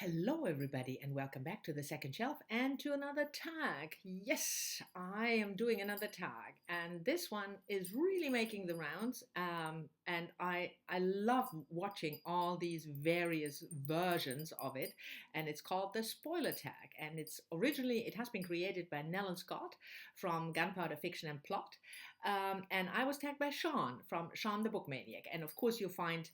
Hello, everybody, and welcome back to the second shelf and to another tag. Yes, I am doing another tag, and this one is really making the rounds. And I love watching all these various versions of it, and it's called the spoiler tag. And it has been created by Nell and Scott from Gunpowder Fiction and Plot, and I was tagged by Sean from Sean the Book Maniac. And of course, you'll find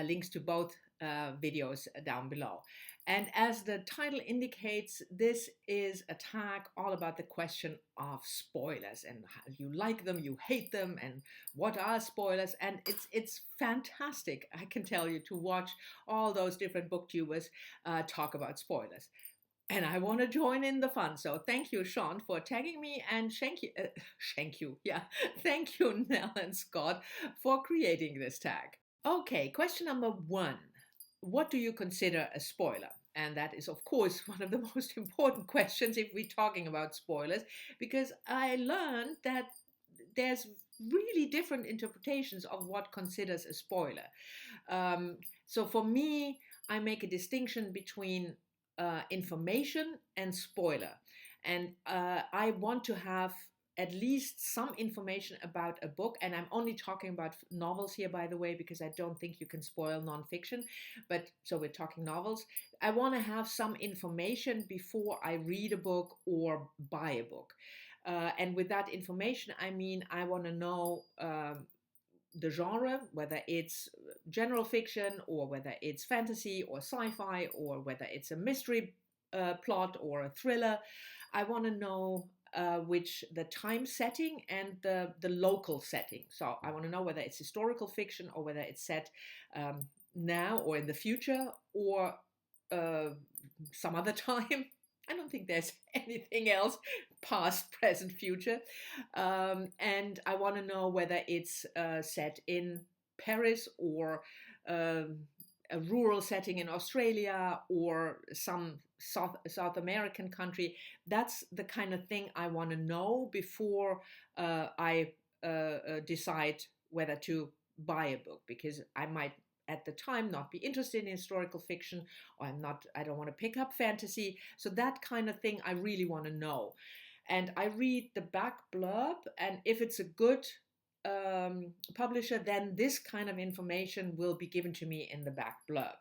links to both videos down below. And as the title indicates, this is a tag all about the question of spoilers and how you like them, you hate them, and what are spoilers. And it's fantastic, I can tell you, to watch all those different booktubers talk about spoilers. And I want to join in the fun. So thank you, Sean, for tagging me, and thank you, Nell and Scott, for creating this tag. Okay, question number one. What do you consider a spoiler? And that is, of course, one of the most important questions if we're talking about spoilers, because I learned that there's really different interpretations of what considers a spoiler. So for me, I make a distinction between information and spoiler. And I want to have at least some information about a book, and I'm only talking about novels here, by the way, because I don't think you can spoil nonfiction, but so we're talking novels. I want to have some information before I read a book or buy a book. And with that information, I mean, I want to know the genre, whether it's general fiction or whether it's fantasy or sci-fi or whether it's a mystery plot or a thriller. I want to know which the time setting and the local setting. So I want to know whether it's historical fiction or whether it's set now or in the future or some other time. I don't think there's anything else past, present, future. And I want to know whether it's set in Paris or a rural setting in Australia or some South American country. That's the kind of thing I want to know before I decide whether to buy a book, because I might at the time not be interested in historical fiction, or I don't want to pick up fantasy. So that kind of thing I really want to know. And I read the back blurb, and if it's a good publisher, then this kind of information will be given to me in the back blurb.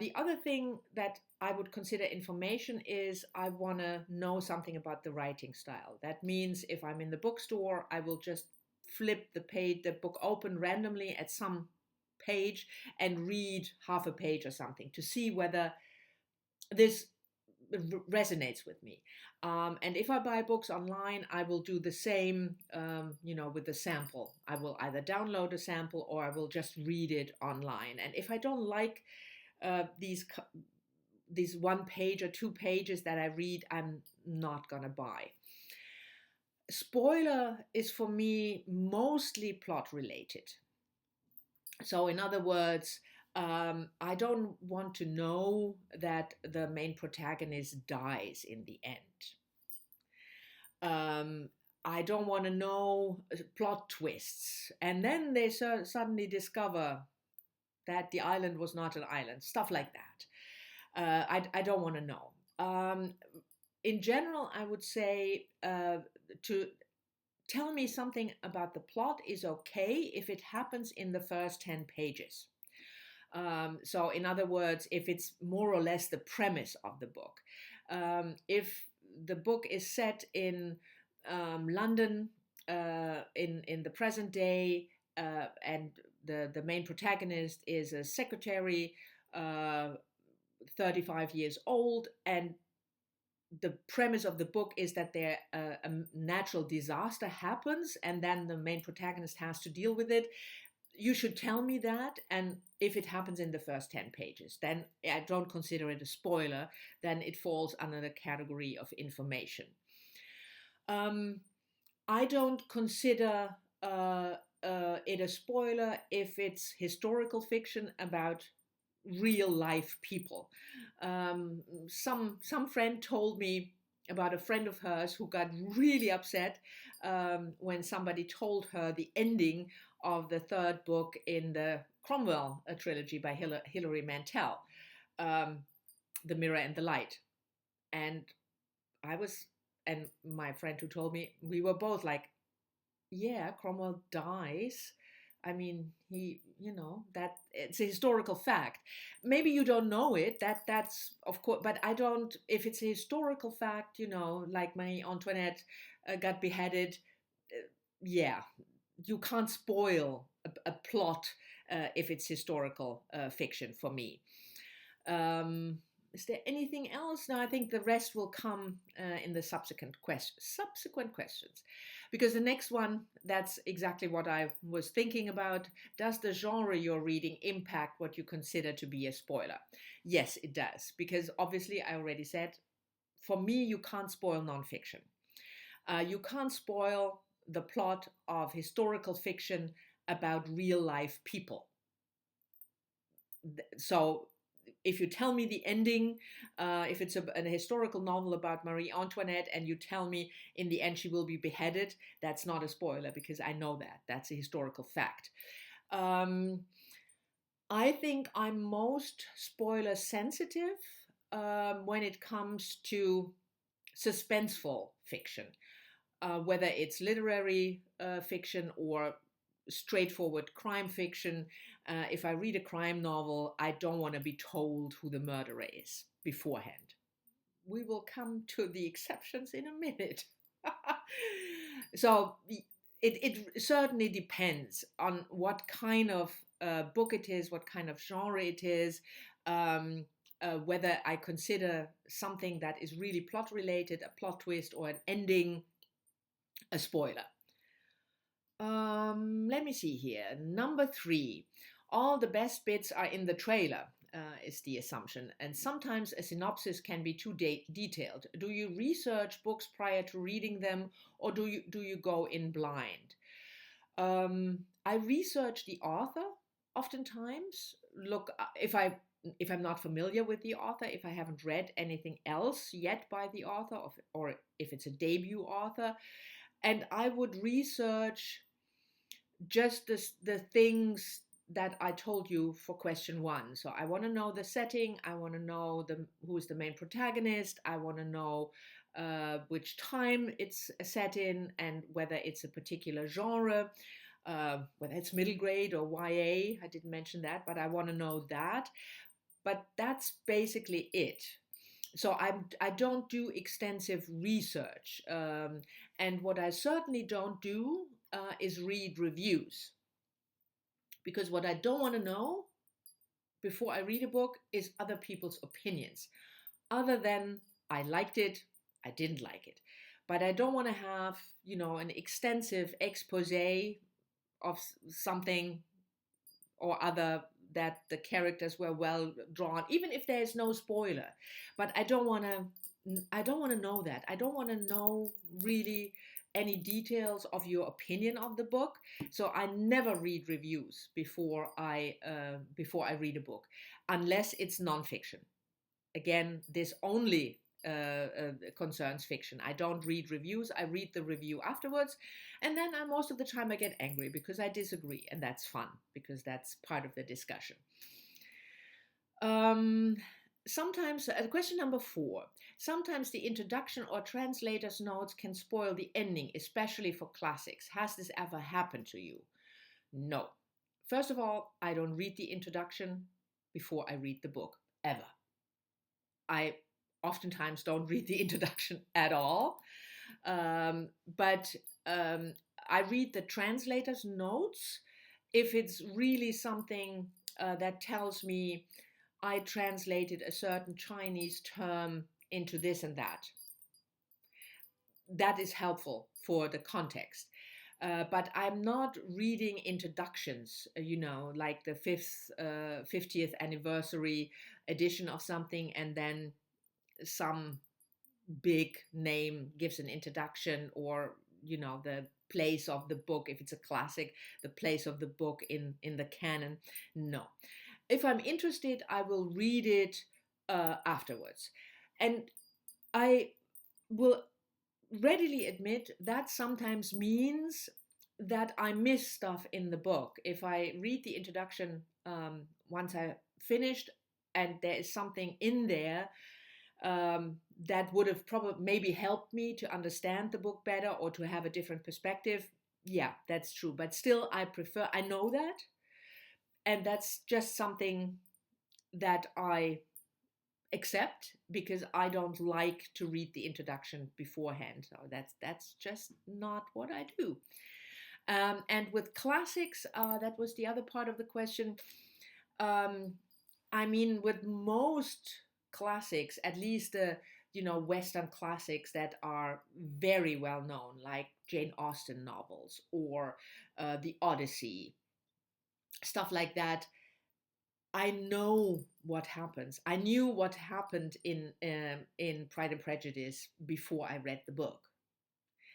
The other thing that I would consider information is I want to know something about the writing style. That means if I'm in the bookstore, I will just flip the book open randomly at some page and read half a page or something to see whether this resonates with me. And if I buy books online, I will do the same, with the sample. I will either download a sample or I will just read it online. And if I don't like these 1 page or 2 pages that I read, I'm not gonna buy. Spoiler is for me mostly plot related. So in other words, I don't want to know that the main protagonist dies in the end. I don't want to know plot twists. And then they suddenly discover that the island was not an island, stuff like that. I don't want to know. In general, I would say to tell me something about the plot is okay if it happens in the first 10 pages. So in other words, if it's more or less the premise of the book. If the book is set in London in the present day, and the main protagonist is a secretary, 35 years old, and the premise of the book is that a natural disaster happens and then the main protagonist has to deal with it. You should tell me that, and if it happens in the first 10 pages, then I don't consider it a spoiler, then it falls under the category of information. I don't consider it a spoiler if it's historical fiction about real life people. Some friend told me about a friend of hers who got really upset when somebody told her the ending of the third book in the Cromwell trilogy by Hilary Mantel. The Mirror and the Light. And I was, and my friend who told me, we were both like, yeah, Cromwell dies. I mean, that it's a historical fact. Maybe you don't know it. That's of course, but I don't. If it's a historical fact, like Marie Antoinette got beheaded, yeah, you can't spoil a plot if it's historical fiction for me. Um, is there anything else? No, I think the rest will come in the subsequent questions. Because the next one, that's exactly what I was thinking about. Does the genre you're reading impact what you consider to be a spoiler? Yes, it does. Because obviously, I already said, for me, you can't spoil nonfiction. You can't spoil the plot of historical fiction about real life people. So if you tell me the ending, if it's a historical novel about Marie Antoinette and you tell me in the end she will be beheaded, that's not a spoiler because I know that. That's a historical fact. I think I'm most spoiler sensitive when it comes to suspenseful fiction, whether it's literary fiction or straightforward crime fiction. If I read a crime novel, I don't want to be told who the murderer is beforehand. We will come to the exceptions in a minute. So it certainly depends on what kind of book it is, what kind of genre it is, whether I consider something that is really plot related, a plot twist, or an ending, a spoiler. Let me see here. Number 3, all the best bits are in the trailer, is the assumption. And sometimes a synopsis can be too detailed. Do you research books prior to reading them, or do you go in blind? I research the author oftentimes. Look, if I'm not familiar with the author, if I haven't read anything else yet by the author, or if it's a debut author, and I would research just the things that I told you for question 1. So I want to know the setting. I want to know who is the main protagonist. I want to know which time it's set in and whether it's a particular genre, whether it's middle grade or YA. I didn't mention that, but I want to know that. But that's basically it. So I don't do extensive research. And what I certainly don't do is read reviews. Because what I don't want to know before I read a book is other people's opinions. Other than I liked it, I didn't like it. But I don't want to have, an extensive expose of something or other, that the characters were well drawn, even if there's no spoiler. But I don't want to know that. I don't want to know really any details of your opinion of the book. So I never read reviews before I read a book, unless it's nonfiction. Again, this only concerns fiction. I don't read reviews. I read the review afterwards, and then most of the time I get angry because I disagree, and that's fun because that's part of the discussion. Sometimes, question number 4. Sometimes the introduction or translator's notes can spoil the ending, especially for classics. Has this ever happened to you? No. First of all, I don't read the introduction before I read the book, ever. I oftentimes don't read the introduction at all. But I read the translator's notes if it's really something that tells me I translated a certain Chinese term into this and that. That is helpful for the context. But I'm not reading introductions, like the 50th anniversary edition of something, and then some big name gives an introduction, or the place of the book, if it's a classic, the place of the book in the canon. No. If I'm interested, I will read it afterwards. And I will readily admit that sometimes means that I miss stuff in the book. If I read the introduction once I finished and there is something in there that would have probably maybe helped me to understand the book better or to have a different perspective. Yeah, that's true. But still, I know that. And that's just something that I accept because I don't like to read the introduction beforehand. So that's just not what I do. And with classics, that was the other part of the question. I mean, with most classics, at least the Western classics that are very well known, like Jane Austen novels or the Odyssey, stuff like that. I know what happens. I knew what happened in Pride and Prejudice before I read the book.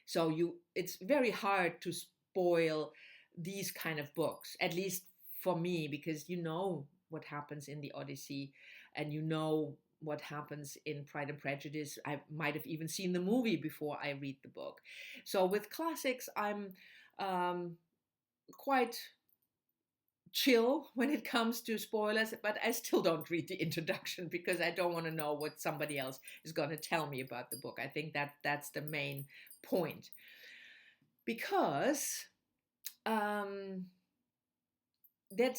So it's very hard to spoil these kind of books, at least for me, because you know what happens in the Odyssey, and you know what happens in Pride and Prejudice. I might have even seen the movie before I read the book. So with classics, I'm quite chill when it comes to spoilers, but I still don't read the introduction because I don't want to know what somebody else is going to tell me about the book. I think that's the main point. Because that's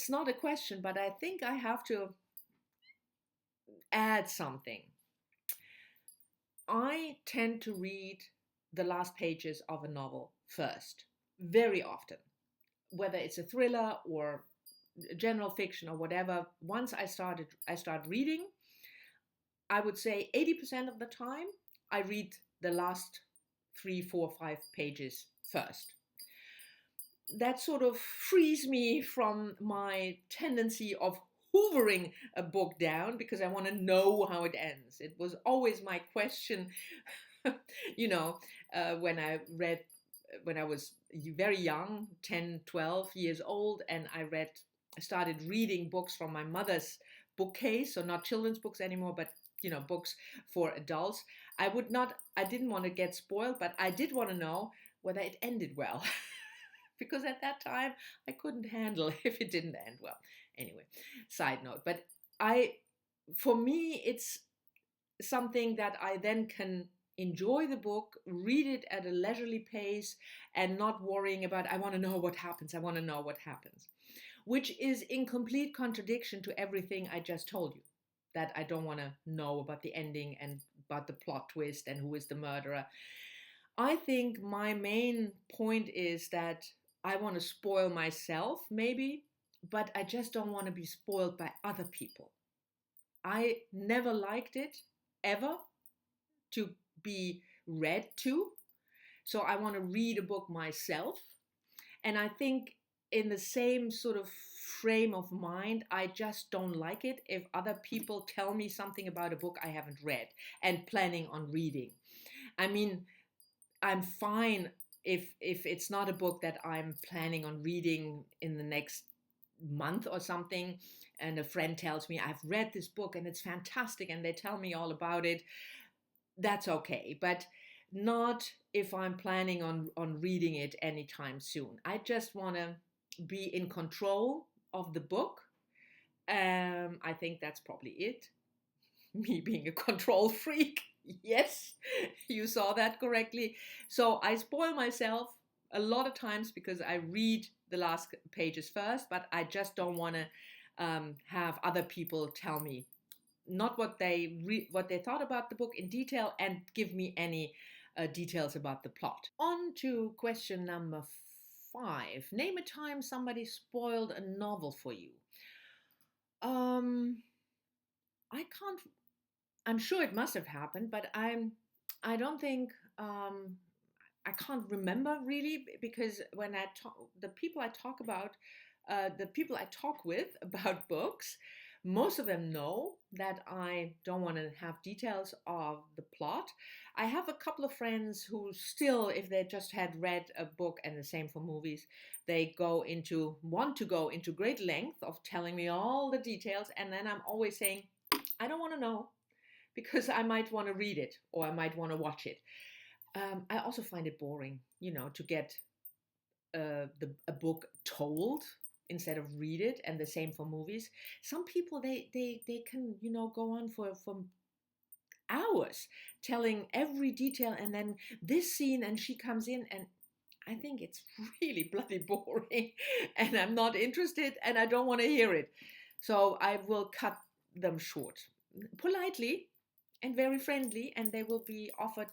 not a question, but I think I have to add something. I tend to read the last pages of a novel first, very often, whether it's a thriller or general fiction or whatever. Once I start reading, I would say 80% of the time I read the last 3, 4, 5 pages first. That sort of frees me from my tendency of hoovering a book down because I want to know how it ends. It was always my question, when I was very young, 10, 12 years old, and I started reading books from my mother's bookcase, so not children's books anymore, but books for adults. I didn't want to get spoiled, but I did want to know whether it ended well. Because at that time I couldn't handle if it didn't end well. Anyway, side note. But for me, it's something that I then can enjoy the book, read it at a leisurely pace, and not worrying about, I want to know what happens. I want to know what happens. Which is in complete contradiction to everything I just told you. That I don't want to know about the ending and about the plot twist and who is the murderer. I think my main point is that I want to spoil myself, maybe, but I just don't want to be spoiled by other people. I never liked it, ever, to be read to. So I want to read a book myself. And I think in the same sort of frame of mind, I just don't like it if other people tell me something about a book I haven't read and planning on reading. I mean, I'm fine if it's not a book that I'm planning on reading in the next month or something, and a friend tells me I've read this book and it's fantastic and they tell me all about it. That's okay, but not if I'm planning on reading it anytime soon. I just want to be in control of the book. I think that's probably it. Me being a control freak. Yes, you saw that correctly. So I spoil myself a lot of times because I read the last pages first, but I just don't want to have other people tell me not what they thought about the book in detail and give me any details about the plot. On to question number 5. Name a time somebody spoiled a novel for you. I can't. I'm sure it must have happened, but I don't think. I can't remember really, because when I talk, the people I talk with about books, most of them know that I don't want to have details of the plot. I have a couple of friends who still, if they just had read a book, and the same for movies, they want to go into great length of telling me all the details, and then I'm always saying, I don't want to know, because I might want to read it or I might want to watch it. I also find it boring, to get a book told instead of read it, and the same for movies. Some people, they can, go on for hours telling every detail, and then this scene, and she comes in, and I think it's really bloody boring, and I'm not interested, and I don't want to hear it. So I will cut them short, politely and very friendly, and they will be offered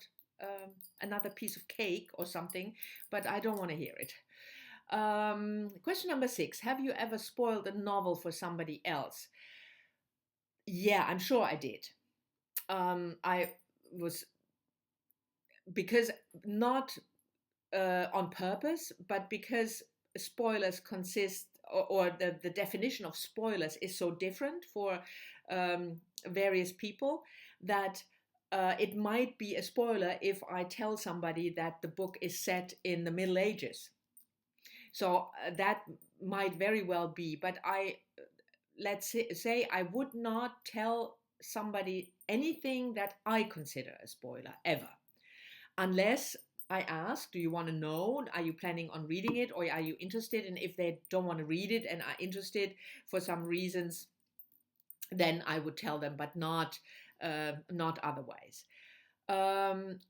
another piece of cake or something, but I don't want to hear it. Question number 6. Have you ever spoiled a novel for somebody else? Yeah, I'm sure I did. I was, because not on purpose, but because spoilers consist, or the definition of spoilers is so different for various people, that it might be a spoiler if I tell somebody that the book is set in the Middle Ages. So that might very well be, but let's say I would not tell somebody anything that I consider a spoiler ever, unless I ask, do you want to know? Are you planning on reading it, or are you interested? And if they don't want to read it and are interested for some reasons, then I would tell them, but not otherwise.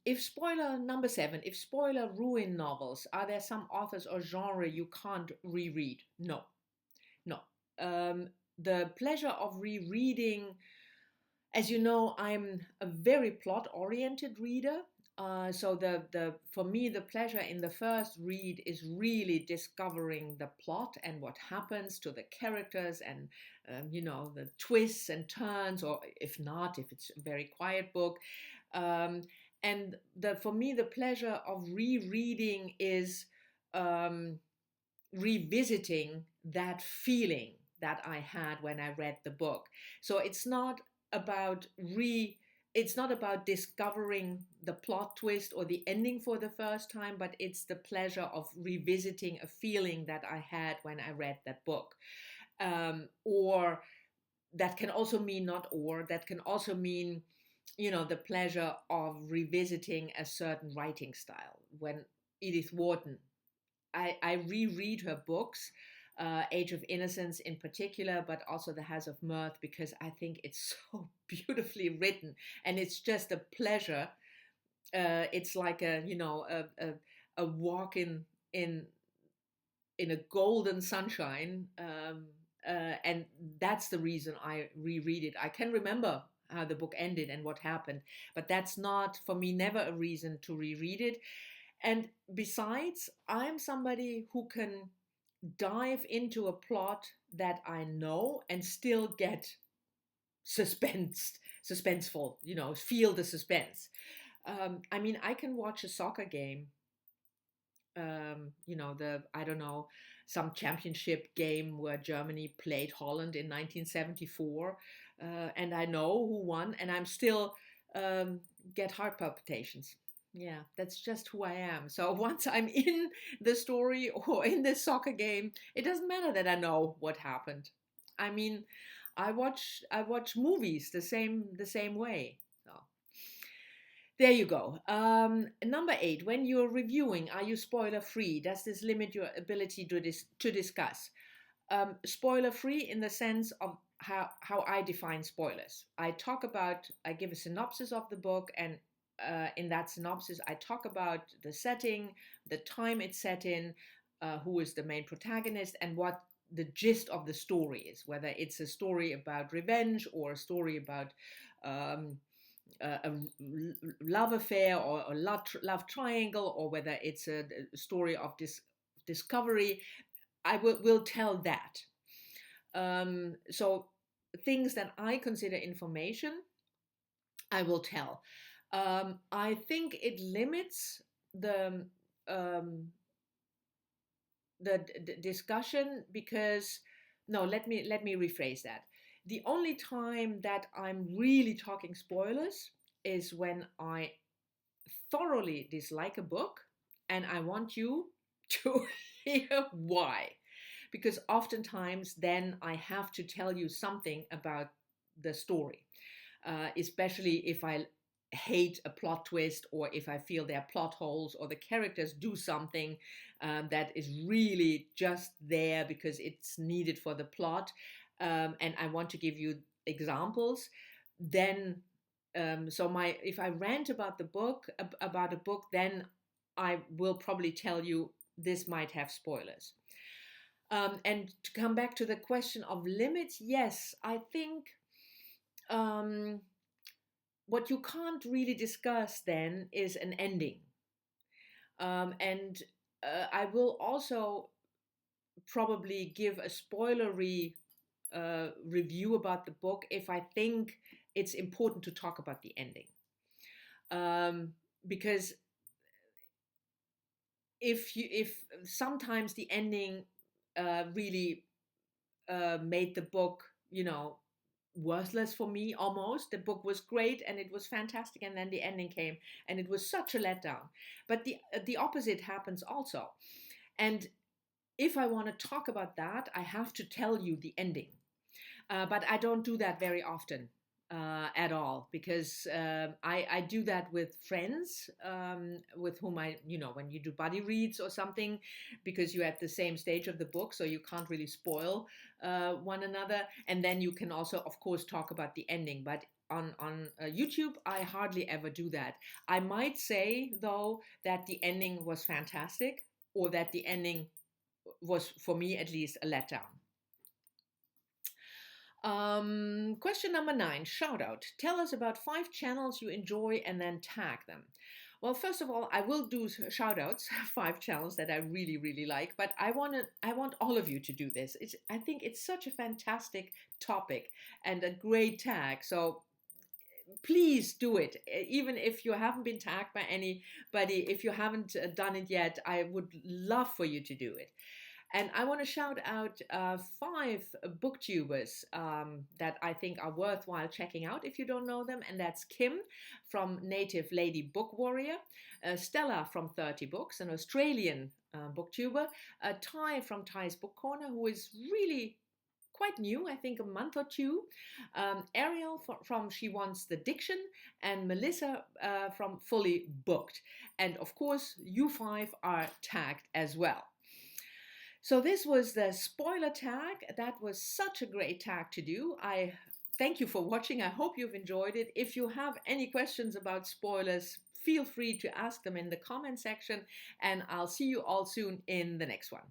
If spoiler number 7, if spoiler ruin novels, are there some authors or genre you can't reread? No. The pleasure of rereading, as you know, I'm a very plot-oriented reader. So for me, the pleasure in the first read is really discovering the plot and what happens to the characters, and the twists and turns, or if not, if it's a very quiet book. And for me, the pleasure of rereading is revisiting that feeling that I had when I read the book. So it's not about discovering the plot twist or the ending for the first time, but it's the pleasure of revisiting a feeling that I had when I read that book. Or that can also mean that can also mean, the pleasure of revisiting a certain writing style. When Edith Wharton, I reread her books, Age of Innocence in particular, but also The House of Mirth, because I think it's so beautifully written, and it's just a pleasure. It's like a walk in a golden sunshine, and that's the reason I reread it. I can remember how the book ended and what happened, but that's not, for me, never a reason to reread it. And besides, I'm somebody who can dive into a plot that I know and still get suspenseful, feel the suspense. I can watch a soccer game, I don't know, some championship game where Germany played Holland in 1974, and I know who won, and I'm still get heart palpitations. Yeah, that's just who I am. So once I'm in the story or in the soccer game, it doesn't matter that I know what happened. I mean, I watch movies the same way. So there you go. Number 8, when you're reviewing, are you spoiler free? Does this limit your ability to discuss? Spoiler free in the sense of how I define spoilers. I give a synopsis of the book, and in that synopsis, I talk about the setting, the time it's set in, who is the main protagonist, and what the gist of the story is, whether it's a story about revenge or a story about a love affair or a love triangle, or whether it's a story of discovery. I will tell that. So things that I consider information, I will tell. I think it limits the discussion, because no, let me rephrase that. The only time that I'm really talking spoilers is when I thoroughly dislike a book and I want you to hear why. Because oftentimes then I have to tell you something about the story, especially if I hate a plot twist, or if I feel there are plot holes or the characters do something that is really just there because it's needed for the plot, and I want to give you examples, then so my if I rant about the book about a book, then I will probably tell you this might have spoilers. And to come back to the question of limits, yes, I think um, what you can't really discuss then is an ending. And I will also probably give a spoilery review about the book if I think it's important to talk about the ending. Because if sometimes the ending really made the book, worthless for me almost. The book was great and it was fantastic, and then the ending came and it was such a letdown. But the opposite happens also. And if I want to talk about that, I have to tell you the ending. But I don't do that very often at all, because I do that with friends with whom when you do buddy reads or something, because you're at the same stage of the book, so you can't really spoil one another. And then you can also, of course, talk about the ending. But on YouTube, I hardly ever do that. I might say, though, that the ending was fantastic, or that the ending was, for me at least, a letdown. Question number 9, shout out. Tell us about 5 channels you enjoy and then tag them. Well, first of all, I will do shout outs, 5 channels that I really, really like, but I want all of you to do this. I think it's such a fantastic topic and a great tag. So please do it. Even if you haven't been tagged by anybody, if you haven't done it yet, I would love for you to do it. And I want to shout out 5 booktubers that I think are worthwhile checking out if you don't know them. And that's Kim from Native Lady Book Warrior, Stella from 30 Books, an Australian booktuber, Ty from Ty's Book Corner, who is really quite new, I think a month or two, Ariel from She Wants the Diction, and Melissa from Fully Booked. And of course, you 5 are tagged as well. So this was the spoiler tag. That was such a great tag to do. I thank you for watching. I hope you've enjoyed it. If you have any questions about spoilers, feel free to ask them in the comment section, and I'll see you all soon in the next one.